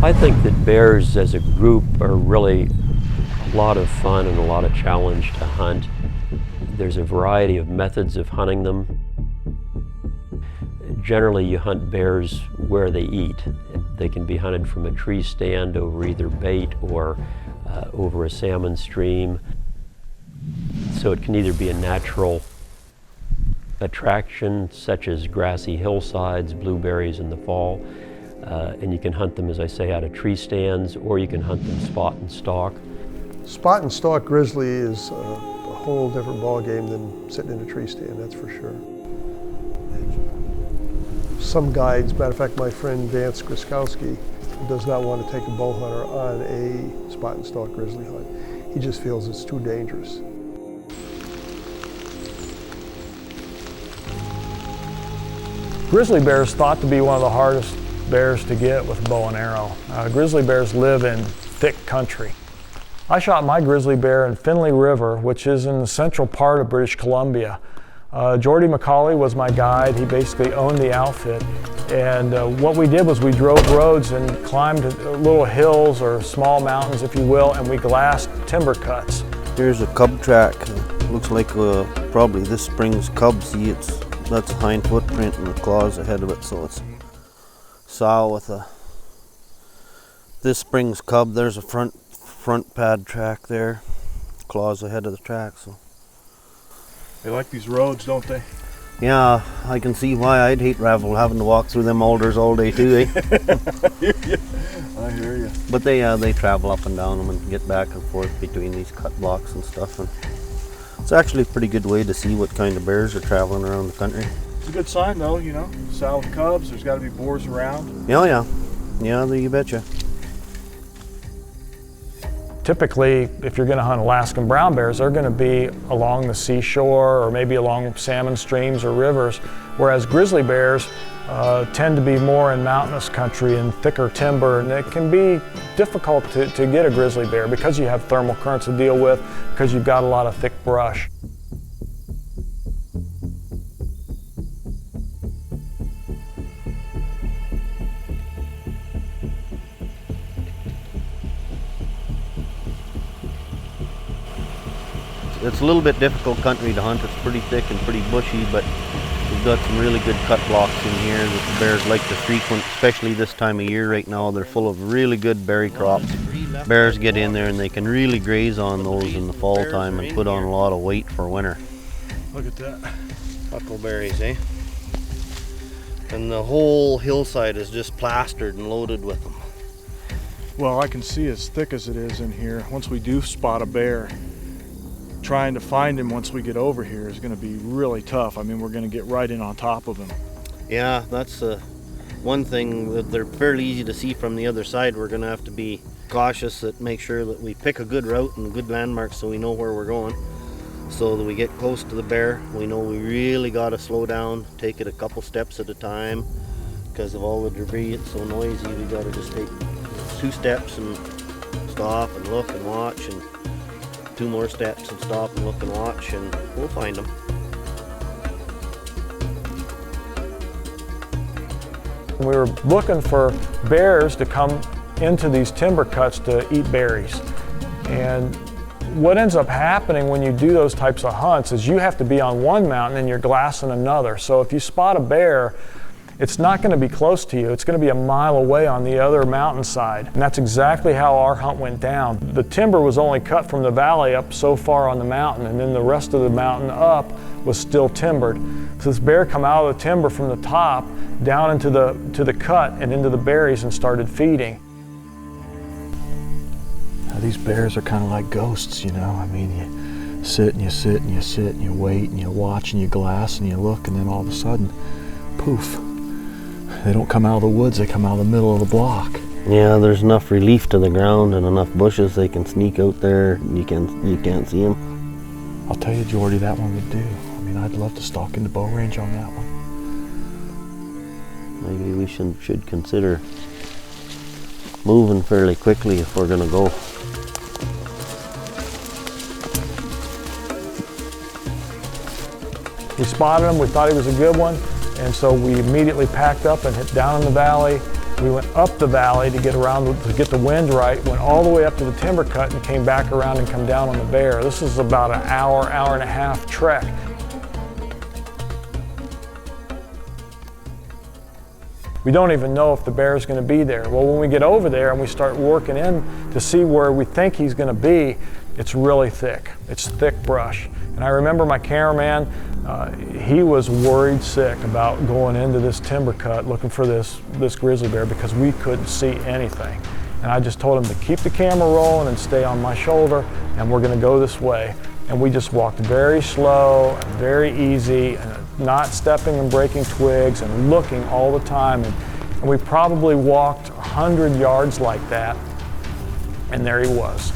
I think that bears as a group are really a lot of fun and a lot of challenge to hunt. There's a variety of methods of hunting them. Generally, you hunt bears where they eat. They can be hunted from a tree stand over either bait or over a salmon stream. So it can either be a natural attraction, such as grassy hillsides, blueberries in the fall, and you can hunt them, as I say, out of tree stands, or you can hunt them spot and stalk. Spot and stalk grizzly is a whole different ball game than sitting in a tree stand, that's for sure. Some guides, matter of fact, my friend Vance Griskowski does not want to take a bow hunter on a spot and stalk grizzly hunt. He just feels it's too dangerous. Grizzly bear is thought to be one of the hardest bears to get with a bow and arrow. Grizzly bears live in thick country. I shot my grizzly bear in Finley River, which is in the central part of British Columbia. Jordy McCauley was my guide. He basically owned the outfit. And what we did was we drove roads and climbed little hills or small mountains, if you will, and we glassed timber cuts. Here's a cub track. Looks like probably this spring's cub. See, that's a hind footprint and the claws ahead of it, so it's sow with this spring's cub. There's a front pad track there, claws ahead of the track. So they like these roads, don't they? Yeah, I can see why. I'd hate having to walk through them alders all day too, eh? I hear you. But they travel up and down them and get back and forth between these cut blocks and stuff. And it's actually a pretty good way to see what kind of bears are traveling around the country. It's a good sign though, you know. Sow with cubs, there's got to be boars around. Yeah, you betcha. Typically, if you're going to hunt Alaskan brown bears, they're going to be along the seashore or maybe along salmon streams or rivers, whereas grizzly bears tend to be more in mountainous country and thicker timber, and it can be difficult to get a grizzly bear because you have thermal currents to deal with, because you've got a lot of thick brush. It's a little bit difficult country to hunt. It's pretty thick and pretty bushy, but we've got some really good cut blocks in here that the bears like to frequent, especially this time of year right now. They're full of really good berry crops. Bears get in there and they can really graze on those in the fall time and put on a lot of weight for winter. Look at that. Huckleberries, eh? And the whole hillside is just plastered and loaded with them. Well, I can see as thick as it is in here. Once we do spot a bear, trying to find him once we get over here is going to be really tough. I mean, we're going to get right in on top of him. Yeah, that's one thing that they're fairly easy to see from the other side. We're going to have to be cautious that make sure that we pick a good route and good landmarks so we know where we're going. So that we get close to the bear, we know we really got to slow down, take it a couple steps at a time. Because of all the debris, it's so noisy, we got to just take 2 steps and stop and look and watch, and 2 more steps and stop and look and watch, and we'll find them. We were looking for bears to come into these timber cuts to eat berries. And what ends up happening when you do those types of hunts is you have to be on one mountain and you're glassing another. So if you spot a bear, it's not going to be close to you. It's going to be a mile away on the other mountainside. And that's exactly how our hunt went down. The timber was only cut from the valley up so far on the mountain, and then the rest of the mountain up was still timbered. So this bear come out of the timber from the top down into the cut and into the berries and started feeding. Now, these bears are kind of like ghosts, you know. I mean, you sit and you sit and you sit and you wait and you watch and you glass and you look, and then all of a sudden, poof. They don't come out of the woods, they come out of the middle of the block. Yeah, there's enough relief to the ground and enough bushes they can sneak out there and you can't see them. I'll tell you, Jordy, that one would do. I mean, I'd love to stalk into bow range on that one. Maybe we should consider moving fairly quickly if we're gonna go. We spotted him, we thought he was a good one, and so we immediately packed up and hit down in the valley, We went up the valley to get around, to get the wind right, went all the way up to the timber cut and came back around and come down on the bear. This is about an hour, hour and a half trek. We don't even know if the bear is going to be there. Well, when we get over there and we start working in to see where we think he's going to be, it's really thick. It's thick brush. And I remember my cameraman, he was worried sick about going into this timber cut looking for this grizzly bear because we couldn't see anything. And I just told him to keep the camera rolling and stay on my shoulder, and we're going to go this way. And we just walked very slow and very easy, and not stepping and breaking twigs and looking all the time. And we probably walked 100 yards like that, and there he was.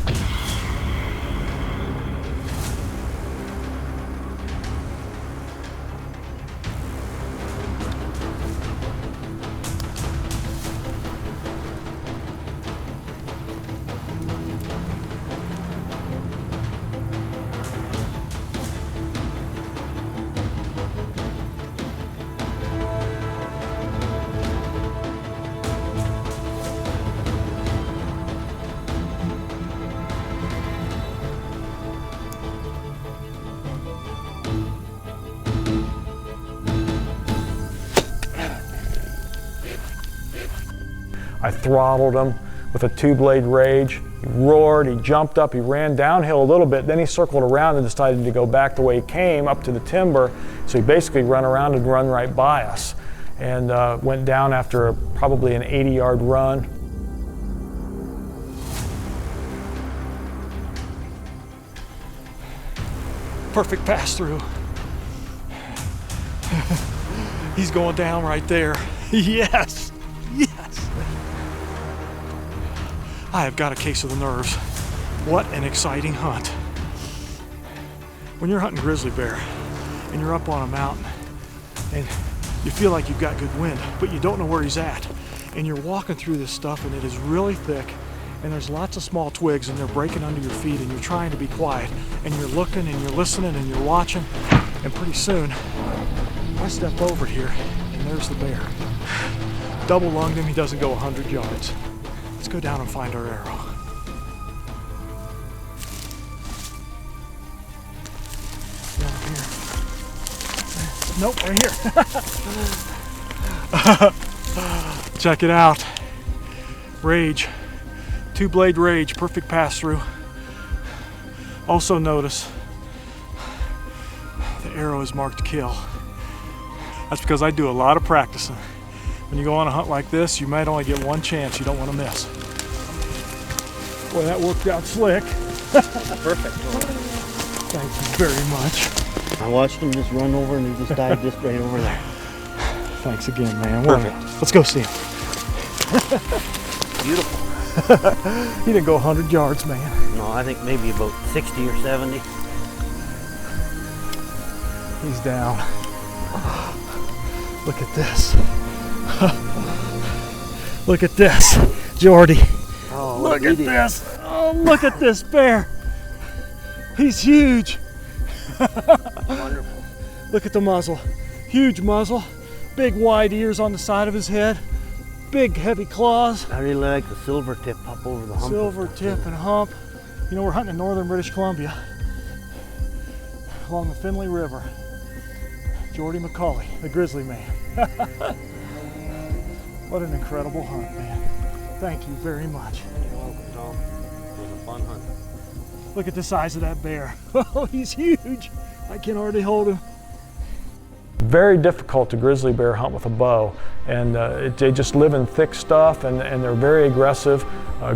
I throttled him with a 2-blade rage. He roared, he jumped up, he ran downhill a little bit, then he circled around and decided to go back the way he came up to the timber. So he basically ran around and run right by us and went down after probably an 80-yard run. Perfect pass through. He's going down right there. Yes, yes. I have got a case of the nerves. What an exciting hunt. When you're hunting grizzly bear and you're up on a mountain and you feel like you've got good wind, but you don't know where he's at, and you're walking through this stuff and it is really thick and there's lots of small twigs and they're breaking under your feet and you're trying to be quiet and you're looking and you're listening and you're watching, and pretty soon I step over here and there's the bear. Double lunged him, he doesn't go 100 yards. Let's go down and find our arrow. Down here. Nope, right here. Check it out. Rage. 2-blade rage, perfect pass through. Also notice the arrow is marked kill. That's because I do a lot of practicing. When you go on a hunt like this, you might only get one chance. You don't want to miss. Boy, that worked out slick. Perfect. Thank you very much. I watched him just run over and he just died just right over there. Thanks again, man. Perfect. Let's go see him. Beautiful. He didn't go 100 yards, man. No, I think maybe about 60 or 70. He's down. Look at this. Look at this, Jordy. Oh, look at this. Oh, look at this bear. He's huge. Wonderful. Look at the muzzle. Huge muzzle. Big wide ears on the side of his head. Big heavy claws. I really like the silver tip up over the hump. Silver tip and hump. You know, we're hunting in northern British Columbia along the Finley River. Jordy McCauley, the grizzly man. What an incredible hunt, man. Thank you very much. You're welcome, Tom. It was a fun hunt. Look at the size of that bear. Oh, he's huge. I can hardly hold him. Very difficult to grizzly bear hunt with a bow, and they just live in thick stuff, and they're very aggressive.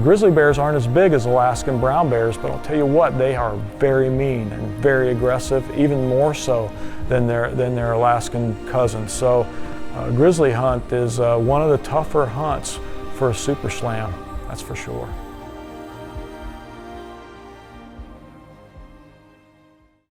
Grizzly bears aren't as big as Alaskan brown bears, but I'll tell you what, they are very mean and very aggressive, even more so than their Alaskan cousins. So grizzly hunt is one of the tougher hunts for a super slam, that's for sure.